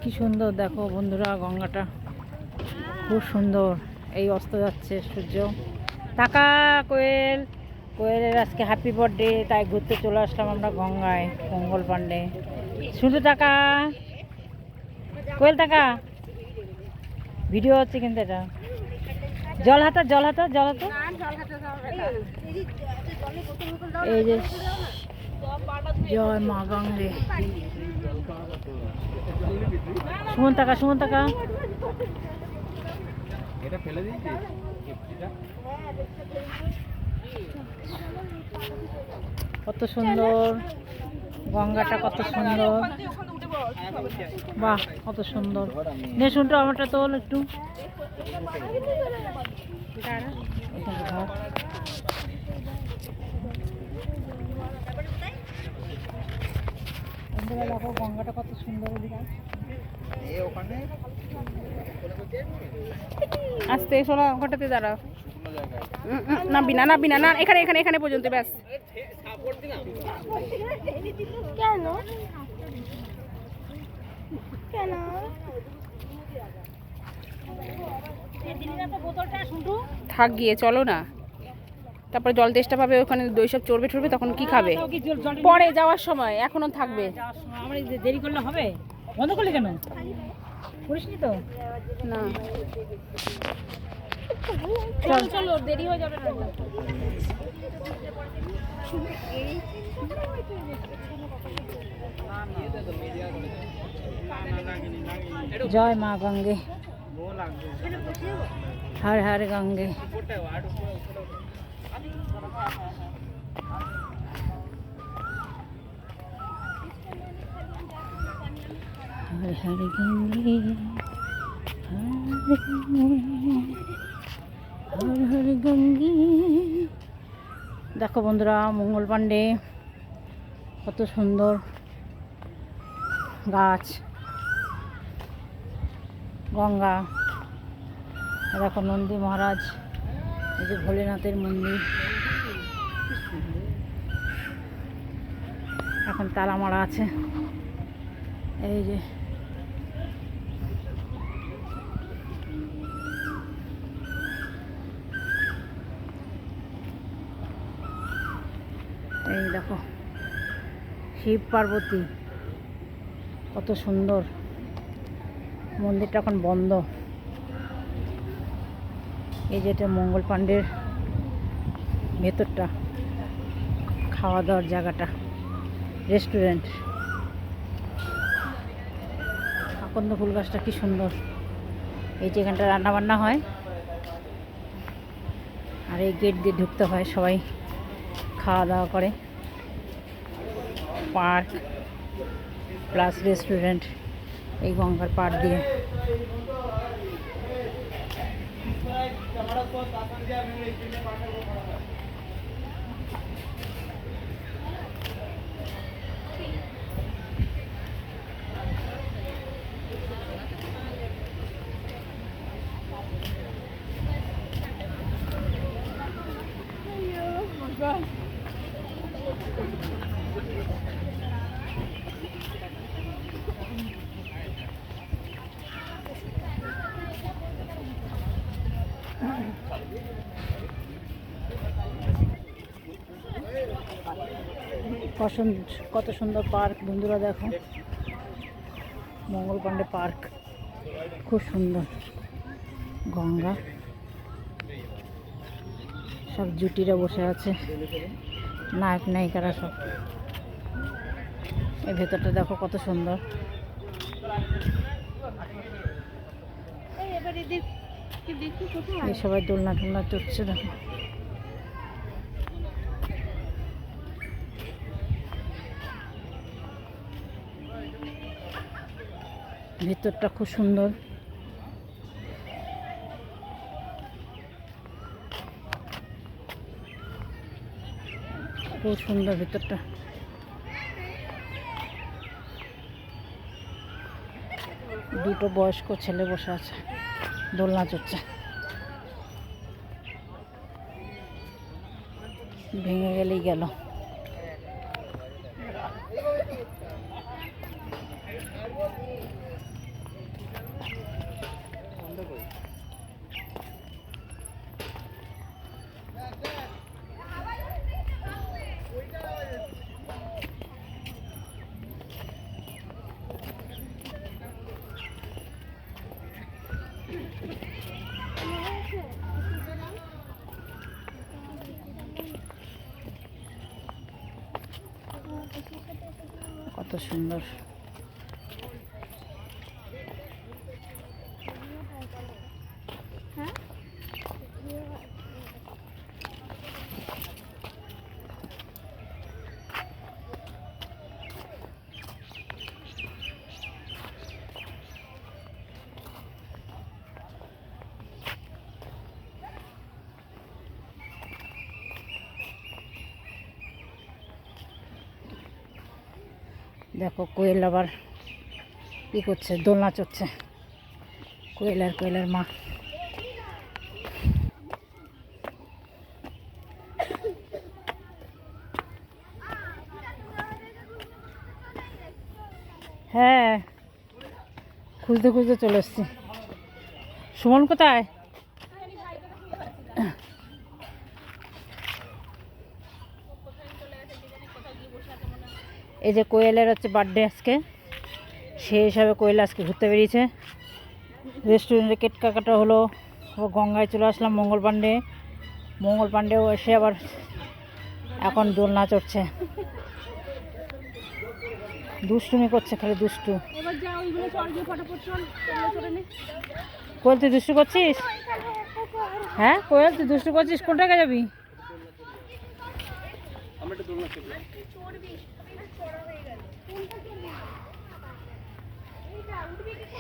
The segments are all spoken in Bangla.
কি সুন্দর দেখো বন্ধুরা, গঙ্গাটা খুব সুন্দর। এই অস্ত যাচ্ছে সূর্য। টাকা কোয়েল, কোয়েলের আজকে হ্যাপি বার্থডে, তাই ঘুরতে চলে আসলাম আমরা গঙ্গায়, মঙ্গল পাণ্ডে। শুধু টাকা কোয়েল, টাকা ভিডিও হচ্ছে কিন্তু এটা। জল হাতা, জল হাতা, জল হাতা। এই যে জয় মা গঙ্গে। সুমন টাকা, সুমন টাকা। এটা ফেলে দিয়েছি। কত সুন্দর গঙ্গাটা, কত সুন্দর। বাহ, কত সুন্দর। নে শুনতো আমারটা তোল একটু। দেখো গঙ্গাটা কত সুন্দর। আস্তে শোনো, ওখানটাতে দাঁড়াও। নাববি না, নাববি না, না এখানে এখানে এখানে পর্যন্ত ব্যাস। কেন কেন থাক গিয়ে, চলো না। তারপরে জল তেষ্টা পাবে, ওখানে দই সব চড়বে ঠরবে, তখন কি খাবে? পরে যাওয়ার সময়, এখনো থাকবে। আমরা দেরি করলে হবে? বন্ধ করলে কেন? করিসনি তো? না চলো চলো, দেরি হয়ে যাবে না। জয় মা গঙ্গে, হর হর গঙ্গে। হর হর গঙ্গে, হর হর গঙ্গে। দেখো বন্ধুরা, মঙ্গল পাণ্ডে কত সুন্দর গাছ, গঙ্গা। দেখো নন্দী মহারাজ, এই যে ভোলেনাথের মন্দির। এখন তালা মারা আছে। এই যে এই দেখো শিব পার্বতী, কত সুন্দর। মন্দিরটা এখন বন্ধ। এই যেটা মঙ্গল পাণ্ডের ভেতরটা, খাওয়া দাওয়ার জায়গাটা, রেস্টুরেন্ট। আকন্দ ফুল গাছটা কি সুন্দর। এই যে এখানটা রান্না বান্না হয়, আর এই গেট দিয়ে ঢুকতে হয়, সবাই খাওয়া দাওয়া করে। পার্ক প্লাস রেস্টুরেন্ট এই গঙ্গার পাড় দিয়ে। কত সুন্দর পার্ক বন্ধুরা, দেখো মঙ্গল পাণ্ডে পার্ক, খুব সুন্দর। গঙ্গা, সব জুটিরা বসে আছে, নায়ক নায়িকারা সব। এই ভেতরটা দেখো কত সুন্দর। এই সবাই দোলনা টোলনা চড়ছে, দেখো। ভেতরটা খুব সুন্দর। খুব সুন্দর ভেতরটা। দুটো বয়স্ক ছেলে বসে আছে, দোলনা চড়ছে। ভেঙে গেলেই গেল। সুন্দর। দেখো কোয়েল আবার কি করছে, দোলনা চড়ছে। কোয়েলের মা। হ্যাঁ, খুঁজতে খুঁজতে চলে এসছি। সুমন কোথায়? এই যে কোয়েলের হচ্ছে বার্থডে আজকে, সেই হিসাবে কোয়েল আজকে ঘুরতে বেরিয়েছে। রেস্টুরেন্টে কেক কাটা হলো, ও গঙ্গায় চলে আসলাম মঙ্গল পাণ্ডেও এসে আবার এখন দোলনা চড়ছে। দুষ্টুমি করছে, খালি দুষ্টু। কোয়েল তুই দুষ্টু করছিস? হ্যাঁ কোয়েল তুই দুষ্টু করছিস, কোন টাকা যাবি?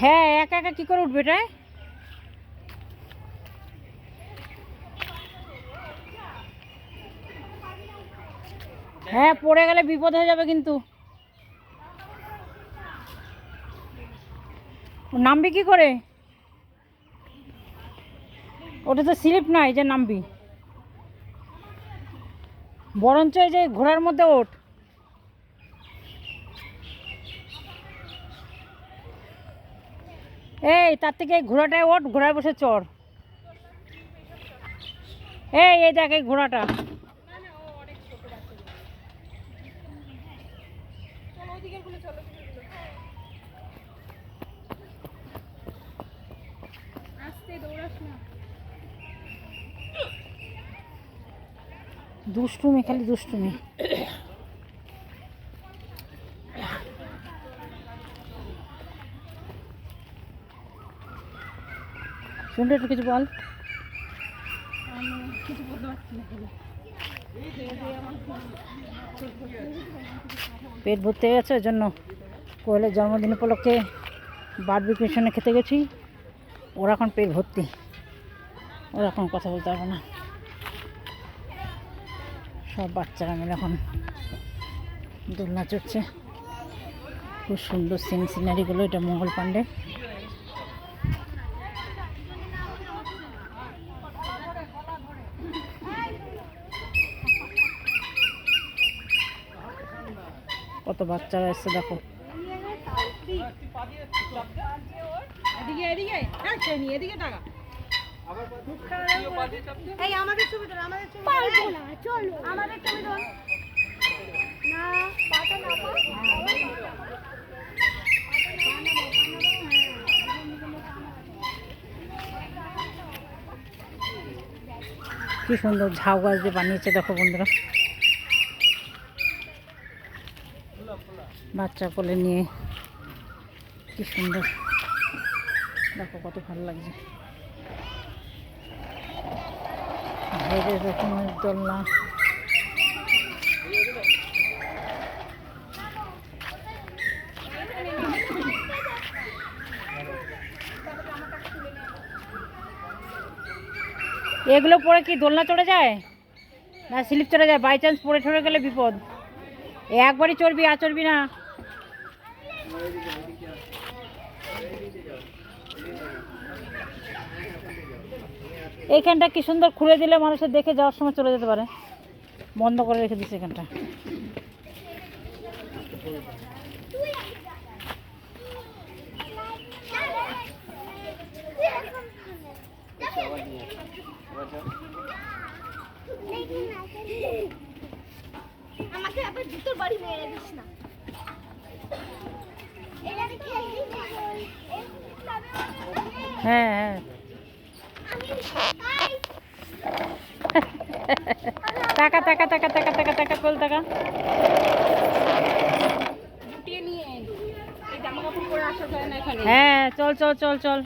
হ্যাঁ একা একা কি করে উঠবে এটা? হ্যাঁ পড়ে গেলে বিপদ হয়ে যাবে কিন্তু। নামবি কি করে? ওটা তো স্লিপ নাই যে নামবি, বরঞ্চ এই যে ঘোড়ার মধ্যে ওঠ। এই তার থেকে এই ঘোড়াটায় ওঠ, ঘোড়ায় বসে চড়। এই দেখ এই ঘোড়াটা। দুষ্টুমি, খালি দুষ্টুমি। শুনতে একটু কিছু বল। পেট ভর্তি হয়ে গেছে, ওই জন্য কোয়েলের জন্মদিন উপলক্ষে বারবিকিউ খেতে গেছি। ওরা এখন পেট ভর্তি, ওরা এখন কথা বলতে পারবে না। সব বাচ্চারা মিলে এখন দোলনা চড়ছে। খুব সুন্দর সিনারিগুলো। এটা মঙ্গল পাণ্ডে। কত বাচ্চারা এসছে দেখো। কি সুন্দর ঝাউ গাছ দিয়ে বানিয়েছে দেখো বন্ধুরা। বাচ্চা কোলে নিয়ে কি সুন্দর দেখো, কত ভালো লাগছে। বাইরে রকমের দোলনা। এগুলো পরে কি দোলনা চড়ে যায় না স্লিপ চড়ে যায়? বাই চান্স পড়ে ঠরে গেলে বিপদ। একবারই চড়বি, আর চড়বি না। এইখানটা কি সুন্দর খুলে দিলে মানুষের দেখে যাওয়ার সময় চলে যেতে পারে। বন্ধ করে রেখে দিচ্ছে এখানটা। আমাকে আবার জুতোর বাড়ি মেরে দিস না। হ্যাঁ হ্যাঁ টাকা টাকা টাকা টাকা টাকা টাকা কল টাকা। গুটিয়ে নিয়ে যায় না এখানে। হ্যাঁ চল চল চল চল